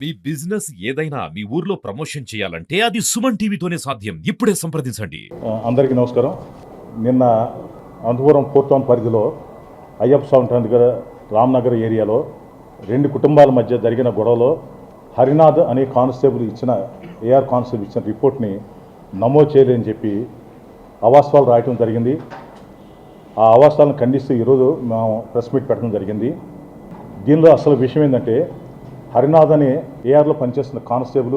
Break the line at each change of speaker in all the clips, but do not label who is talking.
మీ business ఏదైనా మీ ఊర్లో promotion చేయాలంటే అది సుమన్ టీవీతోనే సాధ్యం. ఇప్పుడే సంప్రదించండి.
అందరికీ నమస్కారం. నిన్న అనంతపురం ఫోర్త్ టౌన్ పరిధిలో అయ్యప్ప స్వామి దగ్గర రామ్నగర్ ఏరియాలో రెండు కుటుంబాల మధ్య జరిగిన గొడవలో హరినాథ్ అనే కానిస్టేబుల్ ఇచ్చిన ఏఆర్ కానిస్టేబుల్ ఇచ్చిన రిపోర్ట్ని నమోదు చేయలేని చెప్పి అవాస్తవాలు రాయటం జరిగింది. ఆ అవాస్తవాలను ఖండిస్తూ ఈరోజు మేము ప్రెస్ మీట్ పెట్టడం జరిగింది. దీనిలో అసలు విషయం ఏంటంటే హరినాథ్ అనే ఏఆర్లో పనిచేస్తున్న కానిస్టేబుల్,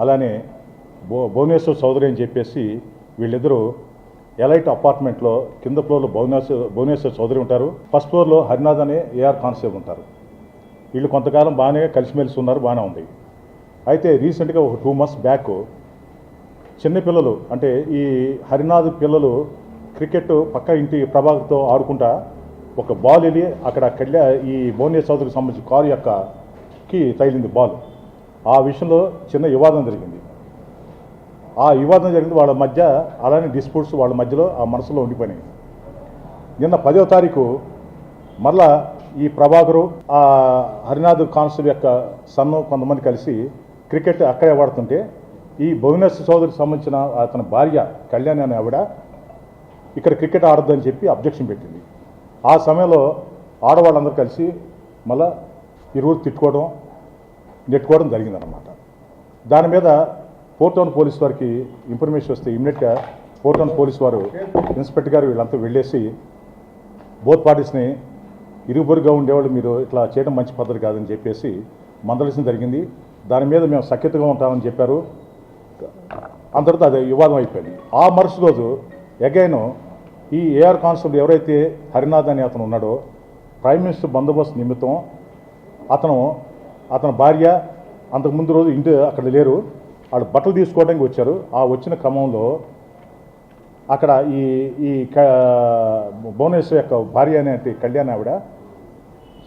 అలానే భువనేశ్వర్ చౌదరి అని చెప్పేసి వీళ్ళిద్దరూ ఎలైట్ అపార్ట్మెంట్లో కింద ఫ్లోర్లో భువనేశ్వర్ చౌదరి ఉంటారు, ఫస్ట్ ఫ్లోర్లో హరినాథ్ అనే ఏఆర్ కానిస్టేబుల్ ఉంటారు. వీళ్ళు కొంతకాలం బాగానే కలిసిమెలిసి ఉన్నారు, బాగానే ఉంది. అయితే రీసెంట్గా ఒక 2 months బ్యాక్ చిన్నపిల్లలు అంటే ఈ హరినాథ్ పిల్లలు క్రికెట్ పక్క ఇంటి ప్రభాకర్తో ఆడుకుంటా ఒక బాల్ వెళ్ళి అక్కడ ఈ భువనేశ్వర్ చౌదరికి సంబంధించిన కారు యొక్కకి తగిలింది బాల్. ఆ విషయంలో చిన్న వివాదం జరిగింది. ఆ వివాదం జరిగింది వాళ్ళ మధ్య, అలానే డిస్ప్యూట్స్ వాళ్ళ మధ్యలో ఆ మనసులో ఉండిపోయినాయి. నిన్న 10వ తారీఖు మరలా ఈ ప్రభాకరు ఆ హరినాథ్ కానిస్టేబుల్ యొక్క సన్ను కొంతమంది కలిసి క్రికెట్ అక్కడే ఆడుతుంటే ఈ భువనేశ్వర్ చౌదరికి సంబంధించిన అతని భార్య కళ్యాణి అనే ఆవిడ ఇక్కడ క్రికెట్ ఆడొద్దని చెప్పి అబ్జెక్షన్ పెట్టింది. ఆ సమయంలో ఆడవాళ్ళందరూ కలిసి మళ్ళా ఇరువురు తిట్టుకోవడం, నెట్టుకోవడం జరిగిందన్నమాట. దాని మీద ఫోర్త్ టౌన్ పోలీస్ వారికి ఇన్ఫర్మేషన్ వస్తే ఇమ్మీడియట్గా ఫోర్త్ టౌన్ పోలీస్ వారు ఇన్స్పెక్టర్ గారు వీళ్ళంతా వెళ్ళేసి బోత్ పార్టీస్ని ఇరువురుగా ఉండేవాళ్ళు మీరు ఇట్లా చేయడం మంచి పద్ధతి కాదని చెప్పేసి మందలించడం జరిగింది. దాని మీద మేము సఖ్యతగా ఉంటామని చెప్పారు. అంతటితో అది వివాదం అయిపోయింది. ఆ మరుసటి రోజు అగైన్ ఈ ఏఆర్ కానిస్టేబుల్ ఎవరైతే హరినాథ్ అని అతను ఉన్నాడో ప్రైమ్ మినిస్టర్ బందోబస్తు నిమిత్తం అతని భార్య అంతకుముందు రోజు ఇంటి అక్కడ లేరు, వాళ్ళు బట్టలు తీసుకోవడానికి వచ్చారు. ఆ వచ్చిన క్రమంలో అక్కడ ఈ భువనేశ్వర్ యొక్క భార్య అనే కళ్యాణ్ ఆవిడ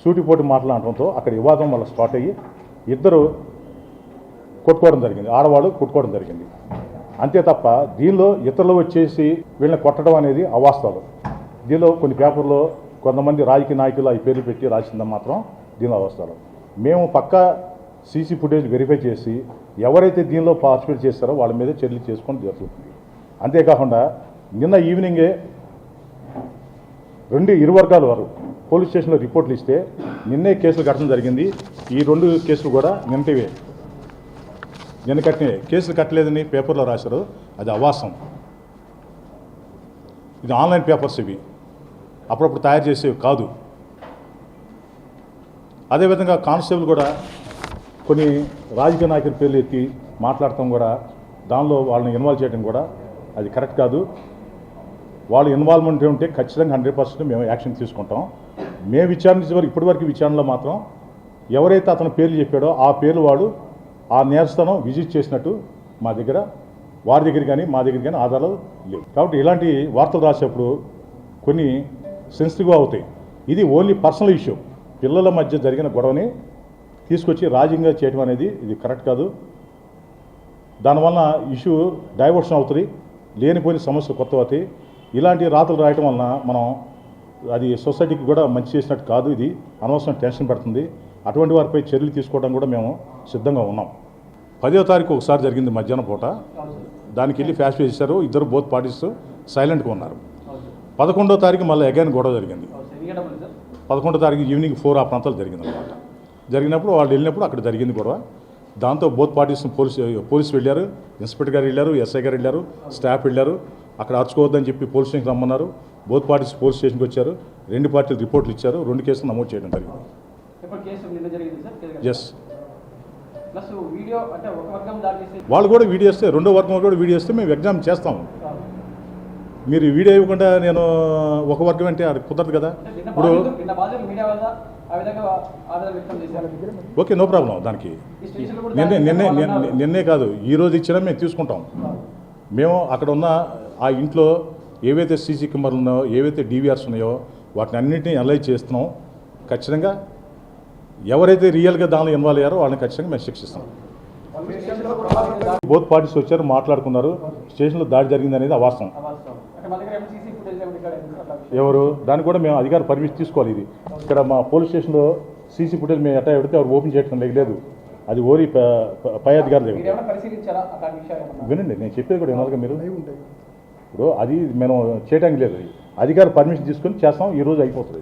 సూటిపోటి మాట్లాడటంతో అక్కడ వివాదం వల్ల స్టార్ట్ అయ్యి ఇద్దరు కొట్టుకోవడం జరిగింది, ఆడవాళ్ళు కొట్టుకోవడం జరిగింది. అంతే తప్ప దీనిలో ఇతరులు వచ్చేసి వీళ్ళని కొట్టడం అనేది అవాస్తవాలు. దీనిలో కొన్ని పేపర్లో కొంతమంది రాజకీయ నాయకులు ఈ పేర్లు పెట్టి రాసిందని మాత్రం దీనిలో అవాస్తవాలు. మేము పక్కా సీసీ ఫుటేజ్ వెరిఫై చేసి ఎవరైతే దీనిలో పార్టిసిపేట్ చేస్తారో వాళ్ళ మీద చర్యలు చేసుకొని జరుగుతుంది. అంతేకాకుండా నిన్న ఈవినింగే ఇరు వర్గాల వారు పోలీస్ స్టేషన్లో రిపోర్ట్లు ఇస్తే నిన్నే కేసులు కట్టడం జరిగింది. ఈ 2 కేసులు కూడా నిన్నటివే. నిన్న కట్టిన కేసులు కట్టలేదని పేపర్లో రాశారు, అది అవాస్తవం. ఇది ఆన్లైన్ పేపర్స్, ఇవి అప్పుడప్పుడు తయారు చేసేవి కాదు. అదేవిధంగా కానిస్టేబుల్ కూడా కొన్ని రాజకీయ నాయకుల పేర్లు ఎత్తి మాట్లాడటం కూడా, దానిలో వాళ్ళని ఇన్వాల్వ్ చేయడం కూడా అది కరెక్ట్ కాదు. వాళ్ళు ఇన్వాల్వ్మెంట్ ఉంటే ఖచ్చితంగా 100% మేము యాక్షన్ తీసుకుంటాం. మేము విచారించే వరకు ఇప్పటివరకు విచారణలో మాత్రం ఎవరైతే అతను పేర్లు చెప్పాడో ఆ పేర్లు వాడు ఆ నేరస్థానం విజిట్ చేసినట్టు మా దగ్గర, వారి దగ్గర కానీ మా దగ్గర కానీ ఆధారాలు లేవు. కాబట్టి ఇలాంటి వార్తలు రాసేప్పుడు కొన్ని సెన్సిటివ్గా అవుతాయి. ఇది ఓన్లీ పర్సనల్ ఇష్యూ, పిల్లల మధ్య జరిగిన గొడవని తీసుకొచ్చి రాజకీయంగా చేయడం అనేది ఇది కరెక్ట్ కాదు. దానివల్ల ఇష్యూ డైవర్షన్ అవుతుంది, లేనిపోయిన సమస్యలు కొత్త అవుతాయి. ఇలాంటి రాతలు రాయటం వలన మనం అది సొసైటీకి కూడా మంచి చేసినట్టు కాదు. ఇది అనవసరం టెన్షన్ పెడుతుంది. అటువంటి వారిపై చర్యలు తీసుకోవడం కూడా మేము సిద్ధంగా ఉన్నాం. 10వ తారీఖు ఒకసారి జరిగింది మధ్యాహ్నం పూట, దానికి వెళ్ళి ఫ్యాష్ చేశారు. ఇద్దరు బోత్ పార్టీస్ సైలెంట్గా ఉన్నారు. 11వ తారీఖు మళ్ళీ అగైన్ గొడవ జరిగింది. 11వ తారీఖు ఈవినింగ్ 4 ఆ ప్రాంతాలు జరిగింది అనమాట. జరిగినప్పుడు వాళ్ళు వెళ్ళినప్పుడు అక్కడ జరిగింది గొడవ. దాంతో బోత్ పార్టీస్ పోలీసు వెళ్ళారు, ఇన్స్పెక్టర్ గారు వెళ్ళారు, ఎస్ఐ గారు వెళ్ళారు, స్టాఫ్ వెళ్ళారు. అక్కడ అరుచుకోవద్దని చెప్పి పోలీస్ స్టేషన్కి రమ్మన్నారు. బోత్ పార్టీస్ పోలీస్ స్టేషన్కి వచ్చారు. 2 పార్టీలు రిపోర్ట్లు ఇచ్చారు. 2 కేసులు నమోదు చేయడం జరిగింది. ఎస్, వాళ్ళు కూడా వీడియో ఇస్తే, రెండో వర్గం కూడా వీడియో ఇస్తే మేము ఎగ్జామ్ చేస్తాము. మీరు వీడియో ఇవ్వకుండా నేను ఒక వర్గం అంటే అది కుదరదు కదా. ఇప్పుడు ఓకే, నో ప్రాబ్లం. దానికి నిన్నే కాదు, ఈరోజు ఇచ్చినా మేము తీసుకుంటాం. మేము అక్కడ ఉన్న ఆ ఇంట్లో ఏవైతే సీసీ కెమెరాలు ఉన్నాయో, ఏవైతే డీవీఆర్స్ ఉన్నాయో వాటిని అన్నింటినీ అనలైజ్ చేస్తున్నాం. ఖచ్చితంగా ఎవరైతే రియల్గా దానిలో ఇన్వాల్వ్ అయ్యారో వాళ్ళని ఖచ్చితంగా మేము శిక్షిస్తాం. బోత్ పార్టీస్ వచ్చారు, మాట్లాడుకున్నారు. స్టేషన్లో దాడి జరిగింది అనేది అవాస్తవం. ఎవరు దానికి కూడా మేము అధికార పర్మిషన్ తీసుకోవాలి. ఇది ఇక్కడ మా పోలీస్ స్టేషన్లో సీసీ ఫుటేజ్ మేము ఎట్లా పెడితే ఎవరు ఓపెన్ చేయడం లేదు. అది ఓరి పై అధికారుల దగ్గర.
మీరేమైనా పరిశీలించారా అట్లాంటి విషయాలు ఏమన్నా?
వినండి, నేను చెప్పేది కూడా వినాలిగా మీరు. ఇప్పుడు అది మేము చేయడానికి లేదు, అధికారులు పర్మిషన్ తీసుకొని చేస్తాం, ఈ రోజు అయిపోతుంది.